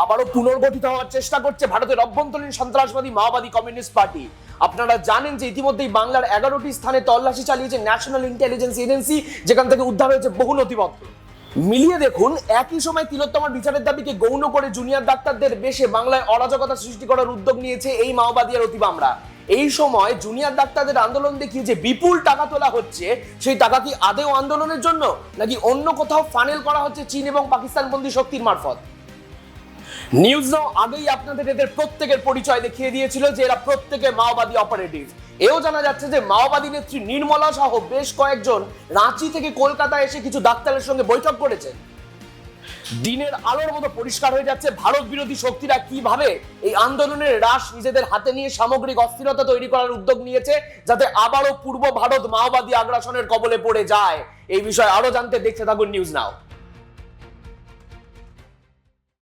আবারও পুনর্গঠিত হওয়ার চেষ্টা করছে ভারতের অভ্যন্তরীণ সন্ত্রাসবাদী মাওবাদী কমিউনিস্ট পার্টি। আপনারা জানেন যে ইতিমধ্যেই বাংলার 11টি স্থানে তল্লাশি চালিয়েছে ন্যাশনাল ইন্টেলিজেন্স এজেন্সি, যেখান থেকে উদ্ধার হয়েছে বহু নথিপত্র। মিলিয়ে দেখুন, একই সময় তিলোত্তমার বিচারের দাবিকে গৌণ করে জুনিয়র ডাক্তারদের বেশে বাংলায় অরাজকতা সৃষ্টি করার উদ্যোগ নিয়েছে এই মাওবাদী আর অতি বামরা। এই সময় জুনিয়র ডাক্তারদের আন্দোলন দেখিয়ে যে বিপুল টাকা তোলা হচ্ছে, সেই টাকা কি আদেও আন্দোলনের জন্য, নাকি অন্য কোথাও ফানেল করা হচ্ছে চীন এবং পাকিস্তানবন্দী শক্তির মারফত? নিউজ নাও আগেই আপনাদের এদের প্রত্যেকের পরিচয় দেখিয়ে দিয়েছিল যে এরা প্রত্যেকে মাওবাদী অপারেটিভ। এও জানা যাচ্ছে যে মাওবাদী নেত্রী নির্মলা সহ বেশ কয়েকজন রাঁচি থেকে কলকাতা এসে কিছু ডাক্তারের সঙ্গে বৈঠক করেছেন। দিনের আলোর মতো পরিষ্কার হয়ে যাচ্ছে ভারত বিরোধী শক্তিরা কিভাবে এই আন্দোলনের রাশ নিজেদের হাতে নিয়ে সামগ্রিক অস্থিরতা তৈরি করার উদ্যোগ নিয়েছে, যাতে আবারও পূর্ব ভারত মাওবাদী আগ্রাসনের কবলে পড়ে যায়। এই বিষয়ে আরো জানতে দেখতে থাকুন নিউজ নাও।